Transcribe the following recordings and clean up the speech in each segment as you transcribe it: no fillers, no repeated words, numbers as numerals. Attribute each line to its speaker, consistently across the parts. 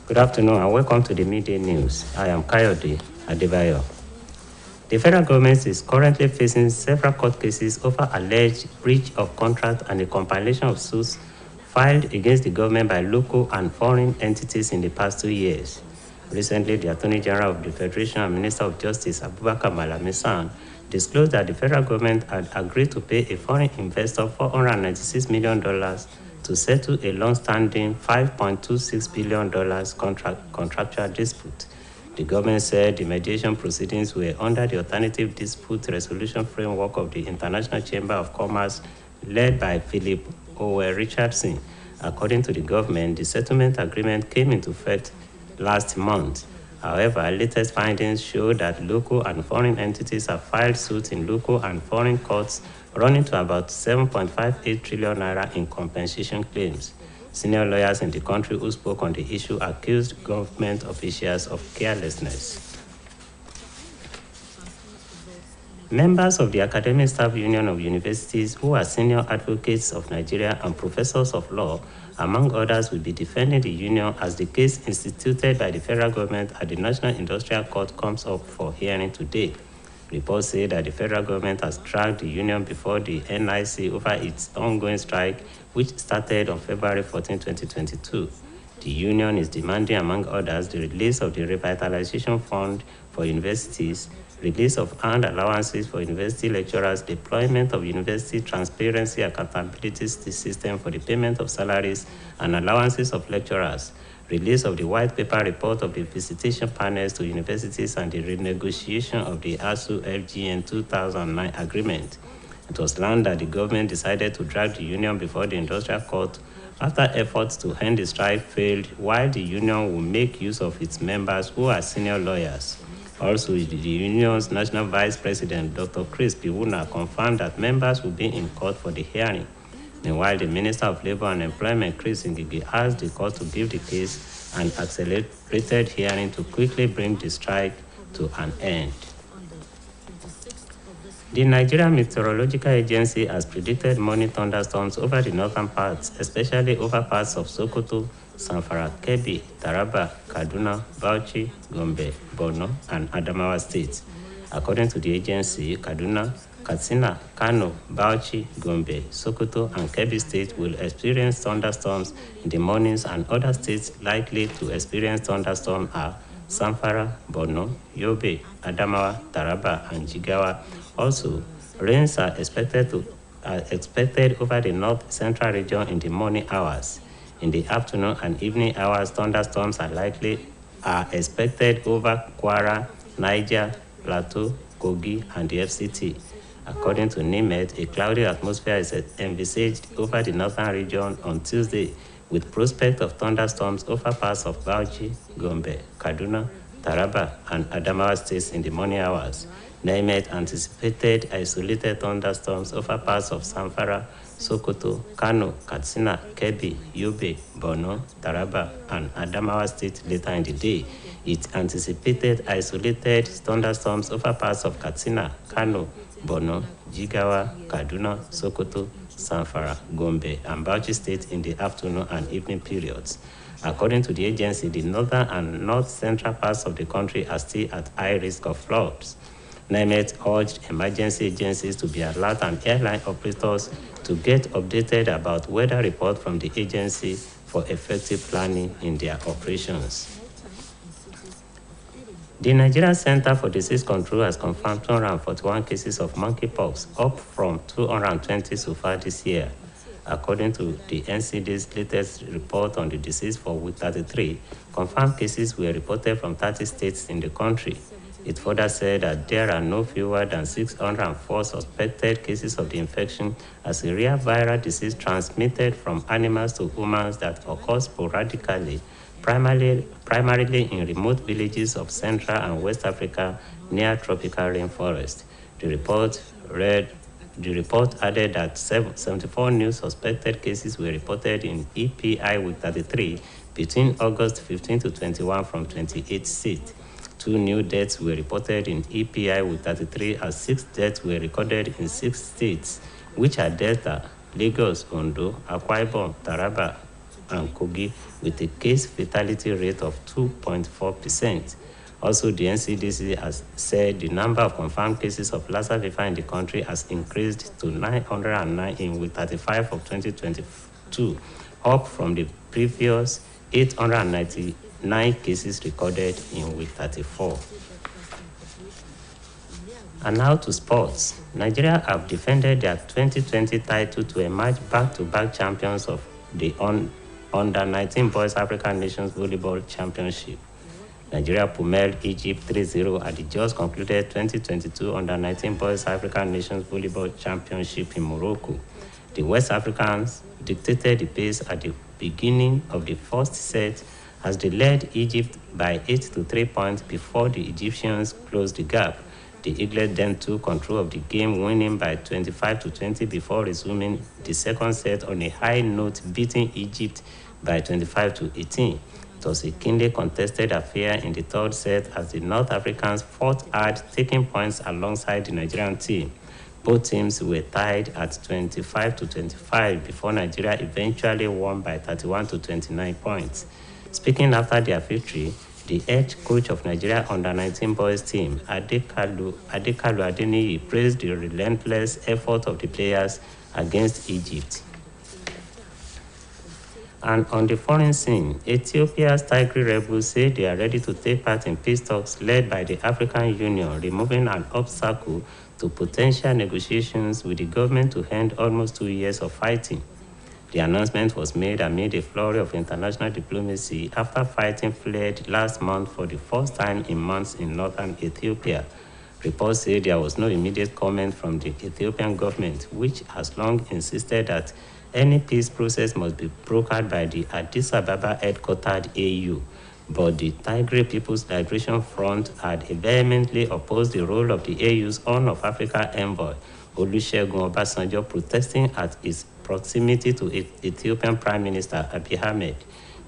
Speaker 1: Good afternoon and welcome to the Midday News. I am Kayode Adebayo. The federal government is currently facing several court cases over alleged breach of contract and a compilation of suits filed against the government by local and foreign entities in the past 2 years. Recently, the Attorney General of the Federation and Minister of Justice, Abubakar Malami, disclosed that the federal government had agreed to pay a foreign investor $496 million to settle a long-standing $5.26 billion contractual dispute. The government said the mediation proceedings were under the Alternative Dispute Resolution Framework of the International Chamber of Commerce, led by Philip Owe Richardson. According to the government, the settlement agreement came into effect last month. However, latest findings show that local and foreign entities have filed suits in local and foreign courts running to about 7.58 trillion naira in compensation claims. Senior lawyers in the country who spoke on the issue accused government officials of carelessness. Members of the Academic Staff Union of Universities, who are senior advocates of Nigeria and professors of law, among others, will be defending the union as the case instituted by the federal government at the National Industrial Court comes up for hearing today. Reports say that the federal government has dragged the union before the NIC over its ongoing strike, which started on February 14, 2022. The union is demanding, among others, the release of the Revitalization Fund for universities, release of earned allowances for university lecturers, deployment of university transparency accountability system for the payment of salaries and allowances of lecturers, release of the white paper report of the visitation panels to universities, and the renegotiation of the ASU FGN 2009 agreement. It was learned that the government decided to drag the union before the industrial court after efforts to end the strike failed, while the union will make use of its members who are senior lawyers. Also, the union's national vice president, Dr. Chris Piwuna, confirmed that members will be in court for the hearing. Meanwhile, the Minister of Labor and Employment, Chris Ngigi, asked the court to give the case an accelerated hearing to quickly bring the strike to an end. The Nigerian Meteorological Agency has predicted morning thunderstorms over the northern parts, especially over parts of Sokoto, Zamfara, Kebbi, Taraba, Kaduna, Bauchi, Gombe, Borno, and Adamawa states. According to the agency, Kaduna, Katsina, Kano, Bauchi, Gombe, Sokoto, and Kebbi states will experience thunderstorms in the mornings, and other states likely to experience thunderstorms are Zamfara, Borno, Yobe, Adamawa, Taraba, and Jigawa. Also, rains are expected over the north-central region in the morning hours. In the afternoon and evening hours, thunderstorms are expected over Kwara, Niger, Plateau, Kogi, and the FCT. According to NIMET, a cloudy atmosphere is envisaged over the northern region on Tuesday, with prospect of thunderstorms over parts of Bauchi, Gombe, Kaduna, Taraba, and Adamawa states in the morning hours. NIMET anticipated isolated thunderstorms over parts of Zamfara, Sokoto, Kano, Katsina, Kebbi, Yobe, Borno, Taraba, and Adamawa states later in the day. It anticipated isolated thunderstorms over parts of Katsina, Kano, Borno, Jigawa, Kaduna, Sokoto, Zamfara, Gombe, and Bauchi states in the afternoon and evening periods. According to the agency, the northern and north-central parts of the country are still at high risk of floods. NIMET urged emergency agencies to be alert and airline operators to get updated about weather reports from the agency for effective planning in their operations. The Nigerian Center for Disease Control has confirmed 241 cases of monkeypox, up from 220 so far this year. According to the NCD's latest report on the disease for week 33, confirmed cases were reported from 30 states in the country. It further said that there are no fewer than 604 suspected cases of the infection as a rare viral disease transmitted from animals to humans that occurs sporadically, primarily in remote villages of Central and West Africa near tropical rainforest. The report added that 74 new suspected cases were reported in EPI week 33 between August 15 to 21 from 28 states. 2 new deaths were reported in EPI with 33, as 6 deaths were recorded in 6 states, which are Delta, Lagos, Ondo, Akwa Ibom, Taraba, and Kogi with a case fatality rate of 2.4%. Also, the NCDC has said the number of confirmed cases of Lassa fever in the country has increased to 909 in week 35 of 2022, up from the previous 899 cases recorded in week 34. And now to sports. Nigeria have defended their 2020 title to emerge back-to-back champions of the Under-19 Boys African Nations Volleyball Championship. Nigeria pummeled Egypt 3-0 at the just concluded 2022 Under-19 Boys African Nations Volleyball Championship in Morocco. The West Africans dictated the pace at the beginning of the first set as they led Egypt by 8 to 3 points before the Egyptians closed the gap. The Eagles then took control of the game, winning by 25 to 20 before resuming the second set on a high note, beating Egypt by 25 to 18. It was a keenly contested affair in the third set as the North Africans fought hard, taking points alongside the Nigerian team. Both teams were tied at 25 to 25 before Nigeria eventually won by 31 to 29 points. Speaking after their victory, the head coach of Nigeria Under-19 boys team, Adekalu Adeniyi, praised the relentless effort of the players against Egypt. And on the foreign scene, Ethiopia's Tigray rebels say they are ready to take part in peace talks led by the African Union, removing an obstacle to potential negotiations with the government to end almost 2 years of fighting. The announcement was made amid a flurry of international diplomacy after fighting flared last month for the first time in months in northern Ethiopia. Reports say there was no immediate comment from the Ethiopian government, which has long insisted that any peace process must be brokered by the Addis Ababa headquartered AU. But the Tigray People's Liberation Front had vehemently opposed the role of the AU's Horn of Africa envoy, Olusegun Obasanjo, protesting at its proximity to Ethiopian Prime Minister Abiy Ahmed.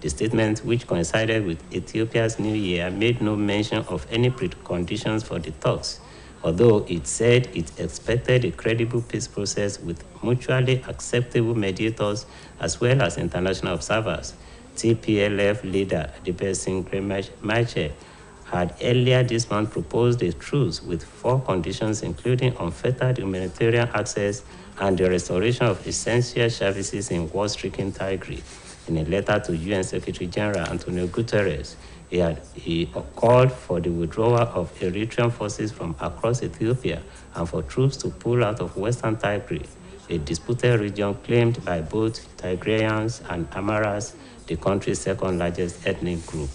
Speaker 1: The statement, which coincided with Ethiopia's New Year, made no mention of any preconditions for the talks, although it said it expected a credible peace process with mutually acceptable mediators as well as international observers. TPLF leader Debesingre Mache had earlier this month proposed a truce with 4 conditions, including unfettered humanitarian access and the restoration of essential services in war-stricken Tigray. In a letter to UN Secretary General Antonio Guterres, he called for the withdrawal of Eritrean forces from across Ethiopia and for troops to pull out of western Tigray, a disputed region claimed by both Tigrayans and Amaras, the country's second largest ethnic group.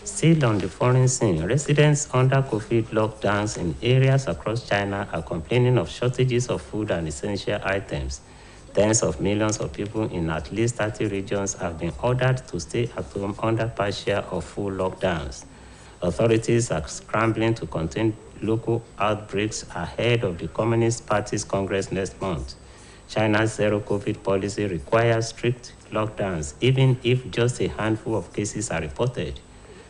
Speaker 1: Still on the foreign scene, residents under COVID lockdowns in areas across China are complaining of shortages of food and essential items. Tens of millions of people in at least 30 regions have been ordered to stay at home under partial or full lockdowns. Authorities are scrambling to contain local outbreaks ahead of the Communist Party's Congress next month. China's zero-COVID policy requires strict lockdowns, even if just a handful of cases are reported.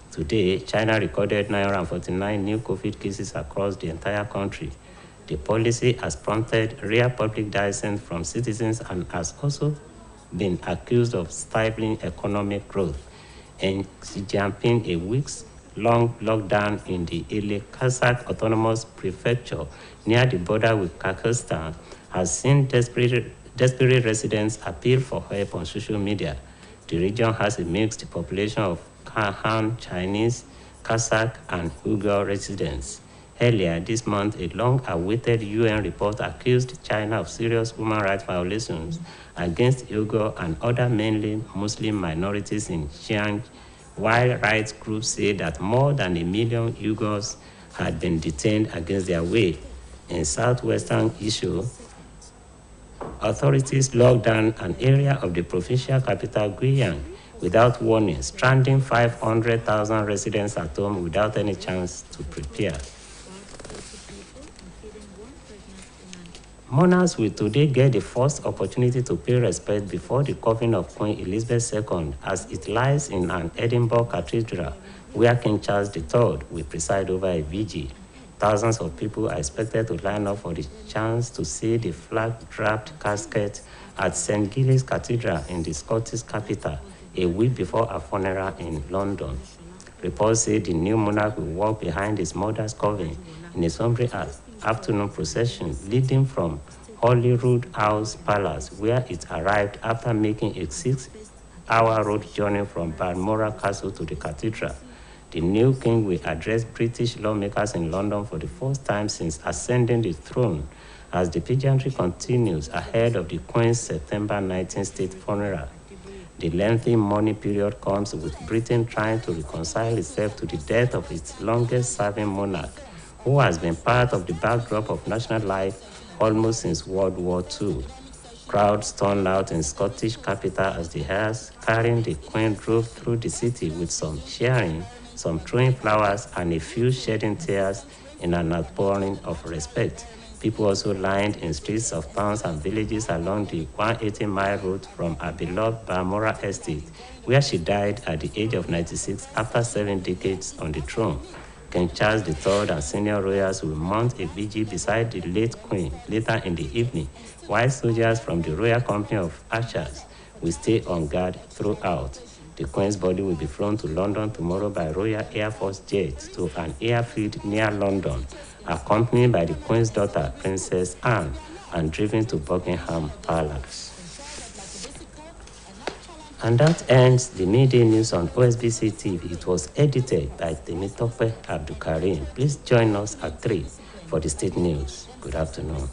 Speaker 1: Today, China recorded 949 new COVID cases across the entire country. The policy has prompted rare public dissent from citizens and has also been accused of stifling economic growth. And Xi Jinping, a weeks-long lockdown in the Ile-Kazakh Autonomous Prefecture near the border with Kazakhstan has seen desperate residents appeal for help on social media. The region has a mixed population of Han Chinese, Kazakh, and Uyghur residents. Earlier this month, a long-awaited UN report accused China of serious human rights violations against Uyghur and other mainly Muslim minorities in Xinjiang, while rights groups say that more than 1 million Uyghurs had been detained against their will. In southwestern Ishu, authorities locked down an area of the provincial capital, Guiyang, without warning, stranding 500,000 residents at home without any chance to prepare. Monarchs will today get the first opportunity to pay respect before the coffin of Queen Elizabeth II as it lies in an Edinburgh cathedral where King Charles III will preside over a vigil. Thousands of people are expected to line up for the chance to see the flag-draped casket at St. Giles Cathedral in the Scottish capital a week before her funeral in London. Reports say the new monarch will walk behind his mother's coffin in a sombre afternoon procession leading from Holyrood House Palace, where it arrived after making a 6-hour road journey from Balmoral Castle to the cathedral. The new king will address British lawmakers in London for the first time since ascending the throne, as the pageantry continues ahead of the Queen's September 19 state funeral. The lengthy mourning period comes with Britain trying to reconcile itself to the death of its longest-serving monarch, who has been part of the backdrop of national life almost since World War II. Crowds turned out in Scottish capital as the hearse carrying the Queen drove through the city, with some cheering, some throwing flowers, and a few shedding tears in an outpouring of respect. People also lined in streets of towns and villages along the 180-mile route from her beloved Balmoral estate, where she died at the age of 96 after 7 decades on the throne. King Charles III and senior royals will mount a vigil beside the late Queen later in the evening, while soldiers from the Royal Company of Archers will stay on guard throughout. The Queen's body will be flown to London tomorrow by Royal Air Force jet to an airfield near London, accompanied by the Queen's daughter, Princess Anne, and driven to Buckingham Palace. And that ends the midday news on OSBC TV. It was edited by Temitope Abdulkarim. Please join us at 3 for the state news. Good afternoon.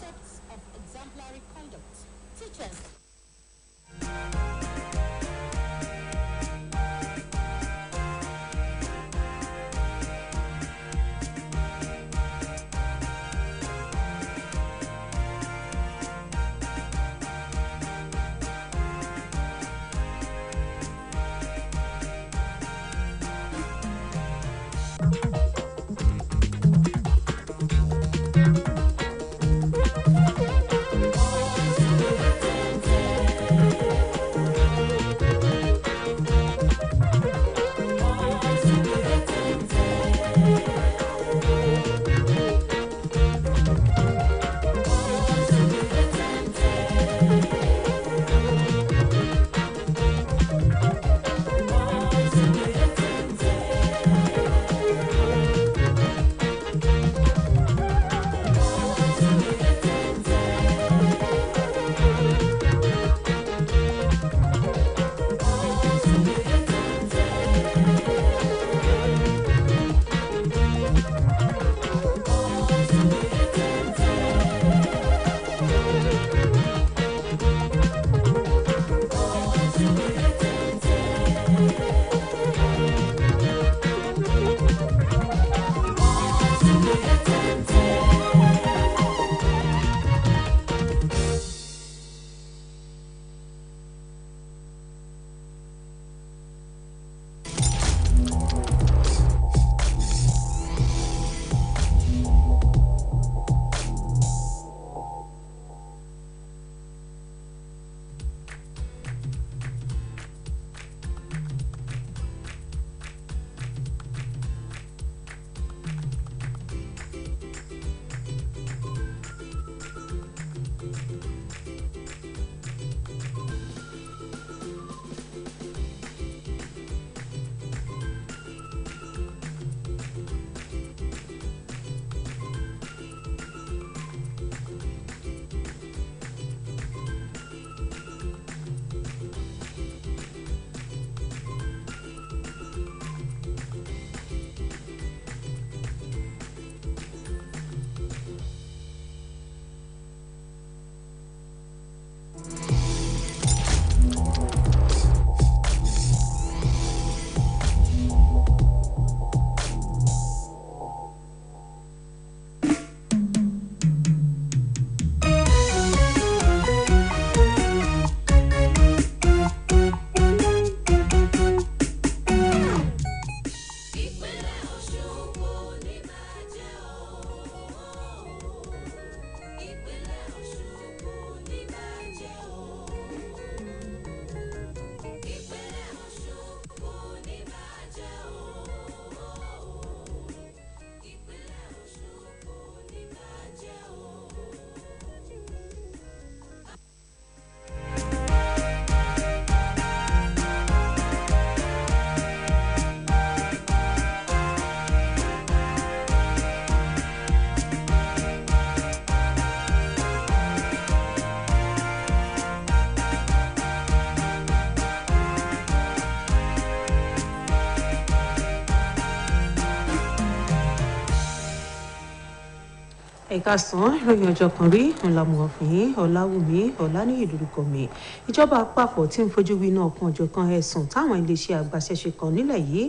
Speaker 2: ẹ̀ka sàn ìròyìn ọjọ́ kan rí ọ̀làmùọ̀fìn ọ̀làwùmí ọ̀làníyì lórúkọ mi. Ìjọba àpapọ̀ tí ń fojú winá ọ̀kan ọ̀jọ̀kan ẹ̀sùn táwọn iléeṣẹ́ àgbàṣẹ́ṣe kan nílẹ̀ yìí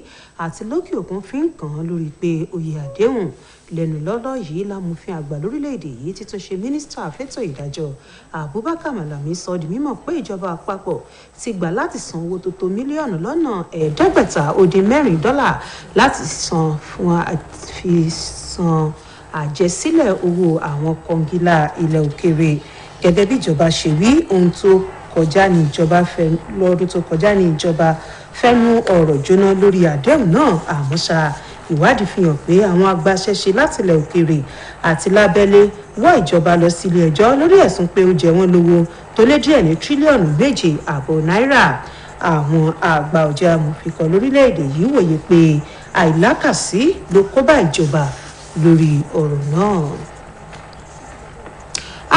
Speaker 2: àti lókè òkun fi ń kàn án lórí pé oyè àdéhùn lẹ́nu lọ́lọ́ yìí lámòfin àgbà lórílẹ̀‐èdè yìí ti tún ṣe mínísítà fẹ́tọ̀ ìdájọ́ Abubakar Malami sọ di mímọ̀ pé ìjọba àpapọ̀ ti gbà láti san owó tó tó mílíọ̀nù lọ́nà $584 láti san fún fi san àjẹsílẹ̀ owó àwọn kọngílá ilẹ̀ òkèèrè. Gẹ́gẹ́ bí ìjọba ṣe wí, ohun tó kọjá ní ìjọba fẹ́ lọ́dún tó kọjá ní ìjọba fẹ́nu ọ̀rọ̀ jóná lórí àdéhùn náà, àmọ́ ṣá ìwádìí fi hàn pé àwọn agbaṣẹ́ṣe láti ilẹ̀ òkèèrè àti lábẹ́lé wọ́ ìjọba lọ sí ilé ẹjọ́ lórí ẹ̀sùn pé ó jẹ wọ́n lówó tó lé díẹ̀ ní tírílíọ̀nù 7.5 náírà. Àwọn àgbà ọ̀jẹ̀ amòfin kan lórílẹ̀‐èdè yìí wòye pé àìlákàsí ló kó bá ìjọba lórí ọ̀rọ̀ náà.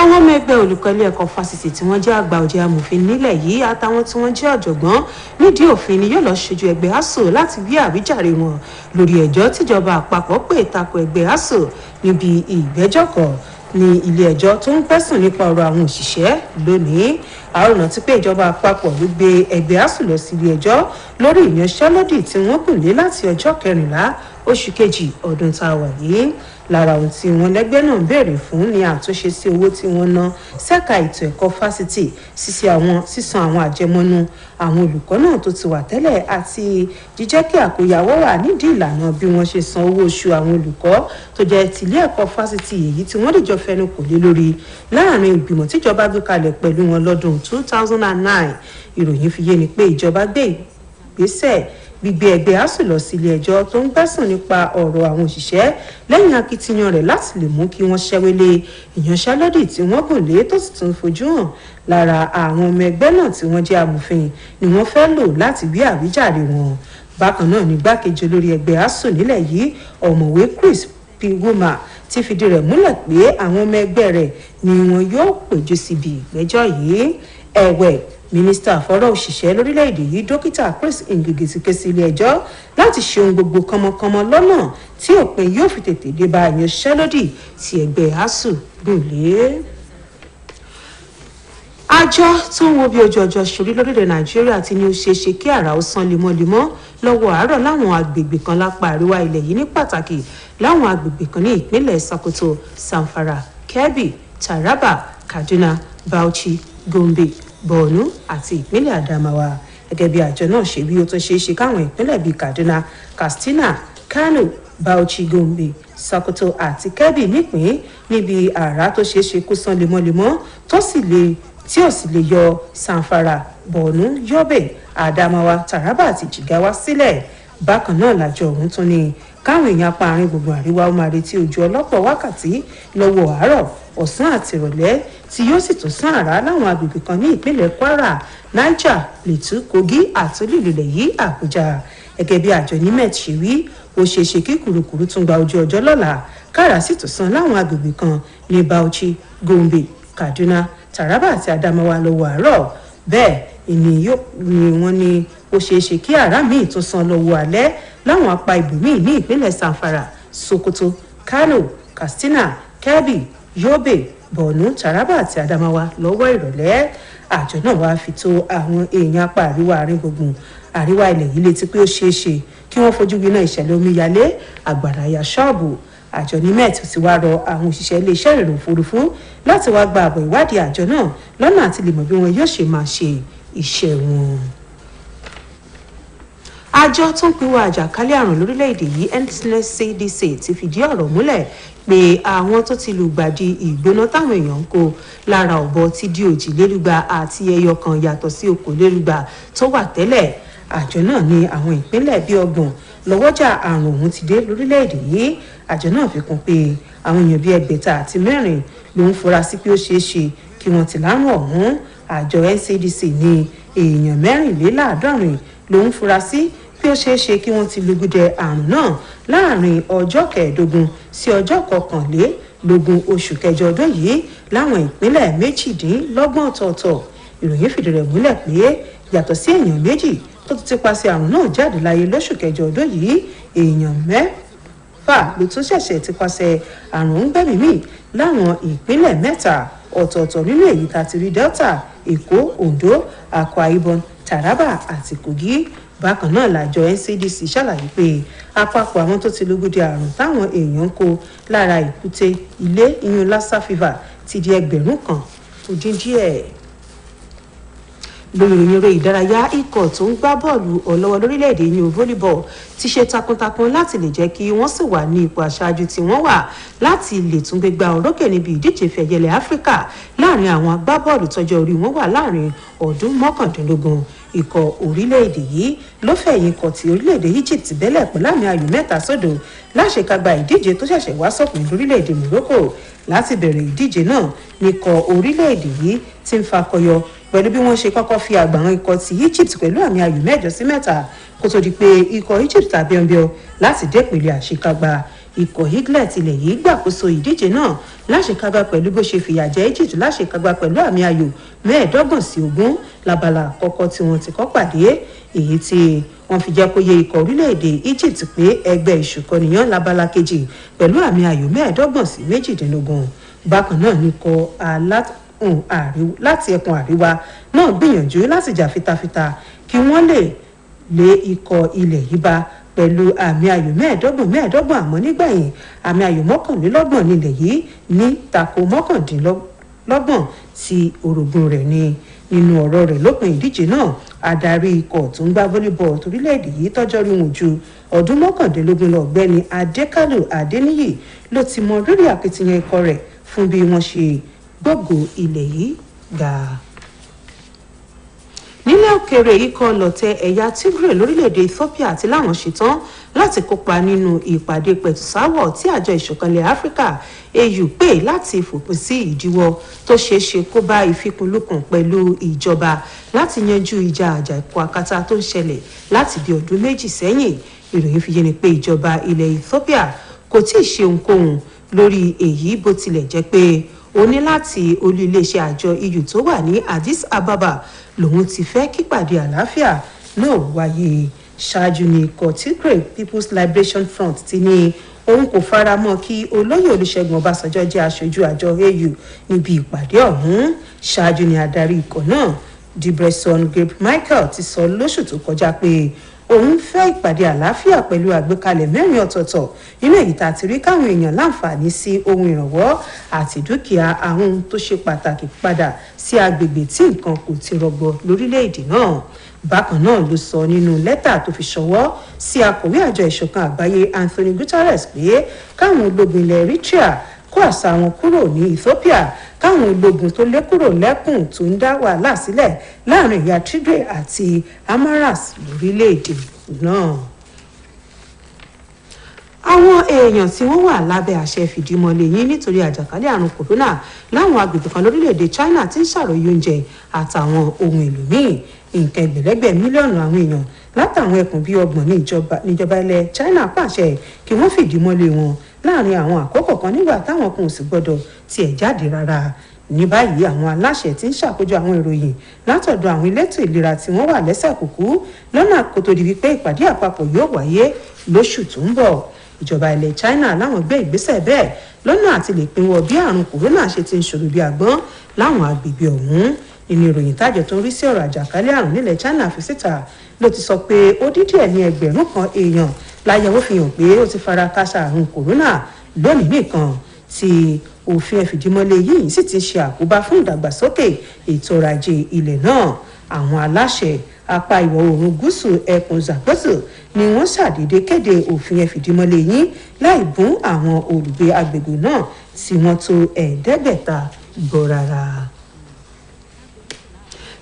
Speaker 2: Àwọn ọmọ ẹgbẹ́ olùkọ́ ilé ẹ̀kọ́ fásitì tí wọ́n jẹ́ àgbà ọ̀jẹ̀ amòfin nílẹ̀ yìí àtàwọn tí wọ́n jẹ́ ọ̀jọ̀gbọ́n nídìí òfin ni yóò lọ ṣojú ẹgbẹ́ ASUU láti wí àwíjàre wọn lórí ẹjọ́ tíjọba àpapọ̀ pè tako ẹgbẹ́ ASUU níbi ìgbẹ́jọ́ kan ní ilé ẹjọ́ tó ń pẹ̀sùn nípa ọ̀rọ̀ àwọn òṣìṣẹ́ lónìí. Àwọn rántí pé ìjọba àpapọ̀ ló gbé ẹgbẹ́ ASUU lọ sí ilé ẹjọ́ lórí ìyanṣẹ́lódì tí wọ́n gùn lé láti ọjọ́ 14 oṣù kejì ọdún tá a wà yìí. Lára ohun tí wọ́n lẹ́gbẹ́ náà béèrè fún ni àtúnṣe sí owó tí wọ́n ná ṣẹ́ka ètò ẹ̀kọ́ fásitì, sísan àwọn àjẹmọ́nú àwọn olùkọ́ náà tó ti wà tẹ́lẹ̀ àti jíjẹ́ kí àkóyawọ́ wà nídìí ìlànà bí wọ́n ṣe san owó oṣù àwọn olùkọ́ tó jẹ́ tìlé ẹ̀kọ́ fásitì èyí tí wọ́n dìjọ fẹnu kò lé lórí láàrin ìgbìmọ̀ tíjọba gbé kalẹ̀ pẹ̀lú wọn lọ́dún 2009. Ìròyìn fi yé ni pé ìjọba gbé ìgbésẹ̀ gbígbé ẹgbẹ́ ASUU lọ sí ilé ẹjọ́ tó ń gbẹ́sùn nípa ọ̀rọ̀ àwọn òṣìṣẹ́ lẹ́yìn akitiyan rẹ̀ láti lè mú kí wọ́n ṣẹ́wélé ìyanṣẹ́lódì tí wọ́n gùn lé tó sì tún fojú hàn. Lára àwọn ọmọ ẹgbẹ́ náà tí wọ́n jẹ́ amòfin ni wọ́n fẹ́ lò láti wí àwíjàre wọn. Bákan náà ní igbákejì olórí ẹgbẹ́ ASUU nílẹ̀ yìí ọ̀mọ̀wé Chris P. Wuma ti fìdí rẹ̀ múlẹ̀ pé àwọn ọmọ ẹgbẹ́ rẹ̀ ni wọn yóò péjú síbi ìgbẹ́jọ́ yìí. Ẹ̀wẹ̀, mínísítà fọ́rọ̀ òṣìṣẹ́ lórílẹ̀‐èdè yìí dókítà Chris Ngige ti ké sí ilé ẹjọ́ láti ṣe ohun gbogbo kánmọ́kánmọ́ lọ́nà tí òpin yóò fi tètè dé bá ìyanṣẹ́lódì tí ẹgbẹ́ ASUU gùn lé. Àjọ tó ń wo bí ojú ọjọ́ ṣorí lórílẹ̀ Nàìjíríà ti ní ó ṣeé ṣe kí àrà ó sán lemọ́lemọ́ lọ́wọ́ àárọ̀ láwọn agbègbè kan lápá àríwá ilẹ̀ yìí, ní pàtàkì láwọn agbègbè kan ní ìpínlẹ̀ Sokoto, Zamfara, Kebbi, Taraba, Kaduna, Bauchi, Gombe, Borno àti ìpínlẹ̀ Adamawa. Gẹ́gẹ́ bí àjọ náà ṣe wí, ó tún ṣeé ṣe káwọn ìpínlẹ̀ bíi Kaduna, Katsina, Kano, Bauchi, Gombe, Sokoto àti Kebbi nípìn níbi àrà tó ṣeé ṣe kó sán lemọ́lemọ́ tí ò sì lè yọ Zamfara, Borno, Yobe, Adamawa, Taraba àti Jigawa sílẹ̀. Bákan náà làjọ ọ̀hún tún ní káwọn èèyàn apá àárín gbùngbùn àríwá ó máa retí òjò ọlọ́pọ̀ wákàtí lọ́wọ́ àárọ̀, ọ̀sán àti ìrọ̀lẹ́ tí yóò sì tún sán àrá láwọn agbègbè kan ní ìpínlẹ̀ Kwara, Niger, Plateau, Kogi àti olú-ìlú yìí Àbújá. Gẹ́gẹ́ bí àjọ NIMET ṣe wí, ó ṣeé ṣe kí kùrukùru tún gba ojú ọjọ́ lọ́la, káàrà sì tún sán láwọn agbègbè kan ní Bauchi, Gombe, Kaduna, Taraba àti Adamawa lọ́wọ́ àárọ̀. Bẹ́ẹ̀ ni wọ́n ní ó ṣeé ṣe kí àrá míì tún sán lọ́wọ́ alẹ́ láwọn apá ibòmíì ní ìpínlẹ̀ Zamfara, Sokoto, Kano, Katsina, Kebbi, Yobe, Borno, Taraba àti Adamawa lọ́wọ́ ìrọ̀lẹ́. Àjọ náà wá fi tó àwọn èèyàn apá àríwá àárín gbùngbùn àríwá ilẹ̀ yìí létí pé ó ṣeé ṣe kí wọ́n fojú winá ìṣẹ̀lẹ̀ omíyalé, àgbàrá ya ṣọ́ọ̀bù. Àjọ NIMET ti wá rọ àwọn òṣìṣẹ́ iléeṣẹ́ ìrìnnà òfurufú láti wá gba àbọ̀ ìwádìí àjọ náà lọ́nà àti lè mọ̀ bí wọn yóò ṣe máa ṣe iṣẹ́ wọn. Àjọ tó ń pinwọ́ àjàkálẹ̀ àrùn lórílẹ̀‐èdè yìí NCDC ti fìdí ọ̀rọ̀ múlẹ̀ pé àwọn tó ti lùgbàdì ìgbóná táwọn èèyàn ń kó lára ọ̀bọ ti di 200 àti ẹyọ kan yàtọ̀ sí 100 tó wà tẹ́lẹ̀. Àjọ náà ní àwọn ìpínlẹ̀ bíi 30 lọ́wọ́jà àrùn ọ̀hún ti dé lórílẹ̀‐èdè yìí. Àjọ náà fi kún pé àwọn èèyàn bíi 604 ló ń fura sí pé ó ṣeé ṣe kí wọ́n ti lárùn ọ̀hún. Àjọ NCDC ní èèyàn 74 ló ń fura sí bí ó ṣeé ṣe kí wọ́n ti lùgbùdẹ àrùn náà láàrin ọjọ́ 15 sí ọjọ́ 21 oṣù kẹjọ ọdún yìí láwọn ìpínlẹ̀ 28 ọ̀tọ̀ọ̀tọ̀. Ìròyìn fìdí rẹ̀ múlẹ̀ pé yàtọ̀ sí èèyàn 2 tó ti pàṣẹ àrùn náà jáde láyé lóṣù kẹjọ ọdún yìí, èèyàn fà ló tún ṣẹ̀ṣẹ̀ ti pàṣẹ àrùn ń gbẹ̀mí mì láwọn ìpínlẹ̀ 3 ọ̀tọ̀ọ̀tọ̀ nínú èyí tá ti rí Delta, Èkó, Ondo, Akwa Ibom, Taraba àti Kogi. Bákan náà làjọ NCDC ṣàlàyé pé àpapọ̀ àwọn tó ti lùgbòdì àrùn táwọn èèyàn ń kó lára ìkúté ilé ìyún Lassa fever ti di 1,000 tó dín díẹ̀. Lórí ìròyìn eré ìdárayá, ikọ̀ tó ń gbá bọ́ọ̀lù ọlọ́wọ́ lórílẹ̀‐èdè yìí volleyball ti ṣe takuntakun láti lè jẹ́ kí wọ́n sì wà ní ipò aṣáájú tí wọ́n wà láti lè tún gbégbá orókè níbi ìdíje fẹ̀yẹlẹ̀ Áfíríkà láàrin àwọn agbábọ́ọ̀lù tọ́jọ́ orí wọn wà láàrin ọdún 19. Ikọ̀ orílẹ̀-èdè yìí ló fẹ̀yìn ikọ̀ tí orílẹ̀-èdè Egypt bẹ́lẹ̀ pẹ̀lú àmì ayò 3-0 láṣekágbá ìdíje tó ṣẹ̀ṣẹ̀ wá sópin lórílẹ̀-èdè Morocco. Láti bẹ̀rẹ̀ ìdíje náà nìkọ̀ orílẹ̀-èdè yìí ti ń fakọyọ pẹ̀lú bí wọ́n ṣe kọ́kọ́ fi àgbàrán ikọ̀ ti Egypt pẹ̀lú àmì ayò 7-3 kó tó di pé ikọ̀ Egypt tàbí ọ̀nbíọ́ láti dépele àṣekágbá. Ikọ̀ Eaglet ilẹ̀ yìí gbàkóso ìdíje náà láṣekágbá pẹ̀lú bó ṣe fìyà jẹ Egypt láṣekágbá pẹ̀lú àmì ayò 25-20 lábala àkọ́kọ́ tí wọ́n ti kọ́ pàdé, èyí tí wọ́n fi jẹ́ kó yé ikọ̀ orílẹ̀-èdè Egypt pé ẹgbẹ́ ìṣùkọ́niyàn lábala kejì pẹ̀lú àmì ayò 25-18. Bákan náà ní ikọ̀ láti ẹkùn àríwá náà gbìyànjú láti jà fitafita kí wọ́n lè lé ikọ̀ ilẹ̀ yìí bá pẹ̀lú àmì ayò 25 àmọ́ nígbẹ̀yìn àmì ayò 21 nílẹ̀ yìí ní tako 19 tí orogún rẹ̀ ní. Nínú ọ̀rọ̀ rẹ̀ lópin ìdíje náà, adarí ikọ̀ tó ń gbá volleyball torílẹ̀-èdè yìí tọ́jọ́ rí wọn ju ọdún 19 lọ Ọ̀gbẹ́ni Adékálù Adéníyì ló ti mọ rírì akitiyan ikọ̀ rẹ̀ fún bí wọ́n ṣe gbógo ilẹ̀ yìí ga. Nílẹ̀ òkèèrè, ikọ̀ lọ̀tẹ̀ ẹ̀yà Tigray lórílẹ̀‐èdè Ethiopia ti láwọn ṣetán láti kópa nínú ìpàdé pẹ̀tùsáwọ̀ tí àjọ ìṣọ̀kanlẹ̀ Áfíríkà AU pè láti fòpin sí ìdíwọ́ tó ṣeéṣe kó bá ìfikùnlukùn pẹ̀lú ìjọba láti yanjú ìjà àjàkú akátá tó ń ṣẹlẹ̀ láti bí ọdún 2 sẹ́yìn. Ìròyìn fi yé ni pé ìjọba ilẹ̀ Ethiopia kò tíì ṣe ohunkóhun lórí èyí bó tilẹ̀ jẹ́ pé ó ní láti olú iléeṣẹ́ àjọ EU tó wà ní Addis Ababa lòun ti fẹ́ kípàdé àlàáfíà náà wáyé. Ṣáájú ní ikọ̀ Tigray People's Liberation Front ti ní òun kò fara mọ́ kí olóyè Olúṣẹ́gun Ọbásanjọ́ jẹ́ aṣojú àjọ AU níbi ìpàdé ọ̀hún. Ṣáájú ní adarí ikọ̀ náà Debretsion Michael ti sọ lóṣù tó kọjá pé òun fẹ́ ìpàdé àlàáfíà pẹ̀lú àgbékalẹ̀ 4 ọ̀tọ̀ọ̀tọ̀ nínú èyí tá ti rí káwọn èèyàn láǹfààní sí ohun ìrànwọ́ àti dúkìá àwọn ohun tó ṣe pàtàkì padà sí agbègbè tí nǹkan kò ti rọgbọ lórílẹ̀‐èdè náà. Bákan náà ló sọ nínú lẹ́tà tó fi ṣọwọ́ sí akọ̀wé àjọ ìṣọ̀kan àgbáyé Anthony Guterres pé káwọn ológun ilẹ̀ Eritrea kó àṣà wọn kúrò ní Ethiopia, káwọn ológun tó lé kúrò lẹ́kùn tó ń dá wàhálà sílẹ̀ láàrin ìyá Tigray àti Amaras lórílẹ̀‐èdè náà. Àwọn èèyàn tí wọ́n wà lábẹ́ àṣẹ fìdímọ́lé yìí nítorí àjàkálẹ̀ àrùn kòrónà láwọn agbègbè kan lórílẹ̀‐èdè China ti ń ṣàròyé oúnjẹ àtàwọn ohun èlò míì. Nǹkan ẹgbẹ̀lẹ́gbẹ̀ mílíọ̀nù àwọn èèyàn látàwọn ẹkùn bíi 30 níjọba ilẹ̀ China pàṣẹ kí wọ́n fìdímọ́lé wọn láàrin àwọn àkókò kan nígbà táwọn kan ò sì gbọdọ̀ tiẹ̀ jáde rárá. Ní báyìí àwọn aláṣẹ tí ń ṣàkójọ àwọn ìròyìn látọ̀dọ̀ àwọn elétò ìlera tí wọ́n wà lẹ́sẹ̀ kúkú lọ́nà kó tó di wípé ìpàdé àpapọ̀ yóò wáyé lóṣù tó ń bọ̀. Ìjọba ilẹ̀ China láwọn gbé ìgbésẹ̀ bẹ́ẹ̀ lọ́nà àti lè pinwọ́ bí àrùn kòrónà ṣe ti ń ṣòro bí àgbọ́n láwọn agbègbè ọ̀hún. Nínú ìròyìn tájọ tó ń rí sí ọ̀rọ̀ àjàkálẹ̀ àrùn nílẹ̀ China fi síta ló ti sọ pé ó dín díẹ̀ ní 1,000 èèyàn láyẹ̀wò fi hàn pé ó ti fara káṣá àrùn kòrónà lónìí nìkan, tí òfin ẹ̀fìdímọ́lé yìí sì ti ṣe àkóbá fún ìdàgbàsókè ètò ọrọ̀ ajé ilẹ̀ náà. Àwọn aláṣẹ apá ìwọ̀ oòrùn gúúsù ẹkùn Zapote ni wọ́n ṣàdédé kéde òfin ẹ̀fìdímọ́lé yìí láì bún àwọn olùgbé agbègbè náà tí wọ́n tó 500 gbọ́ rárá.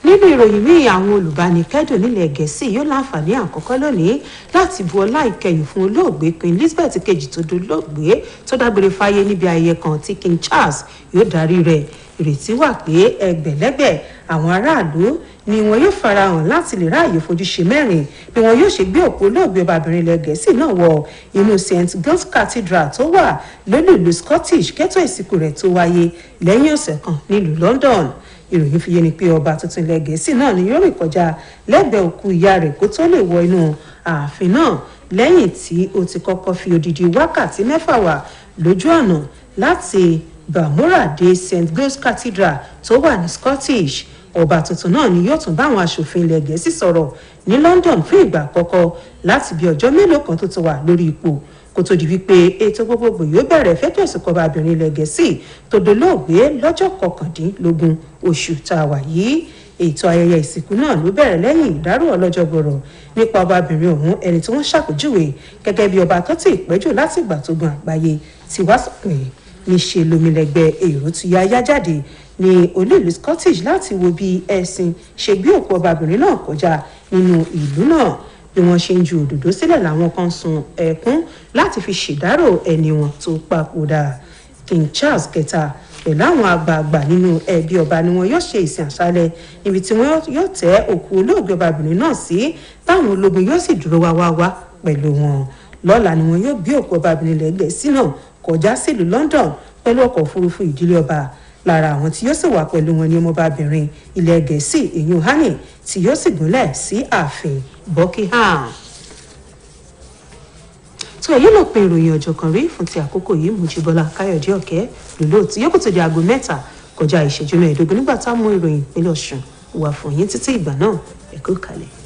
Speaker 2: Nínú ìròyìn míì, àwọn olùbánikẹ́dùn nílẹ̀ Gẹ̀ẹ́sì yóò láǹfààní àkọ́kọ́ lónìí láti bu ọlá ìkẹyìn fún olóògbé Queen Elizabeth kejì tó dolóògbé tó dágbére fáyé níbi ayẹyẹ kan tí King Charles yóò darí rẹ̀. Ìrètí wà pé ẹgbẹ̀lẹ́gbẹ̀ àwọn aráàlú ni wọn yóò farahàn láti lè ráàyè fojúṣe mẹ́rin bí wọn yóò ṣe gbé òkú olóògbé ọbabìnrin ilẹ̀ Gẹ̀ẹ́sì náà wọ inú St Giles Cathedral tó wà lólú ìlú Scottish kẹ́tọ́ ìsìnkú rẹ̀ tó wáyé lẹ́yìn ọ̀sẹ̀ kan nílùú London. Ìròyìn fi yé ni pé ọba tuntun ilẹ̀ Gẹ̀ẹ́sì náà ni yóò rìn kọjá lẹ́gbẹ̀ẹ́ òkú ìyá rẹ̀ kó tó lè wọ inú ààfin náà lẹ́yìn tí ó ti kọ́kọ́ fi odidi wákàtí 6 wà lójú ọ̀nà láti Balmoral dé St Giles Cathedral tó wà ní Scottish. Ọba tuntun náà ni yóò tún bá àwọn aṣòfin ilẹ̀ Gẹ̀ẹ́sì sọ̀rọ̀ ní London fún ìgbà àkọ́kọ́ láti bí ọjọ́ mélòó kan tó ti wà lórí ipò kó tó di wípé ètò gbogbogbò yóò bẹ̀rẹ̀ fẹ́tọ̀ ìsìnkú ọbabìnrin ilẹ̀ Gẹ̀ẹ́sì tó dolóògbé lọ́jọ́ 19 oṣù tá a wà yìí. Ètò ayẹyẹ ìsìnkú náà ló bẹ̀rẹ̀ lẹ́yìn ìdárò ọlọ́jọ́ gbọ̀rọ̀ nípa ọbabìnrin ọ̀hún, ẹni tí wọ́n ṣàpèjúwe gẹ́gẹ́ bí ọba tó ti ìpẹ́jù láti ìgbà tó gun àgbáyé ti wá sópin. Níṣe lomilẹ̀gbẹ́ èrò ti yá jáde ní olú-ìlú Scottish láti wo bí ẹṣin ṣe gbé òkú ọbabìnrin náà kọjá nínú ìlú náà. Bí wọ́n ṣe ń ju òdòdó sílẹ̀ làwọn kan sun ẹkún láti fi ṣèdárò ẹni wọn tó papòdà. King Charles kẹta pẹ̀lú àwọn àgbààgbà nínú ẹbí ọba ni wọn yóò ṣe ìsìn àṣálẹ́ níbi tí wọn yóò tẹ́ òkú olóògbé ọbabìnrin náà sí, táwọn ológun yóò sì dúró wá pẹ̀lú wọn. Lọ́la ni wọn yóò gbé òkú ọbabìnrin ilẹ̀ Gẹ̀ẹ́sì náà kọjá sílùú London pẹ̀lú ọkọ̀ òfurufú ìdílé ọba. Lára àwọn tí yóò sì wà pẹ̀lú wọn ni ọmọbabìnrin ilẹ̀ Gẹ̀ẹ́sì èyún Anne tí yóò sì gúnlẹ̀ sí ààfin Buckingham. tó èyí ló pin ìròyìn ọ̀jọ̀kànrí fún ti àkókò yìí. Mojíbọ́lá Káyọ̀dé Ọ̀kẹ́ lòló tí yóò kó tó di aago 7 kọjá ìṣẹ́jú 15 nígbà tá a mú ìròyìn ìpínlẹ̀ Ọ̀ṣun wà fún yín títí ìgbà náà ẹ kú kalẹ̀.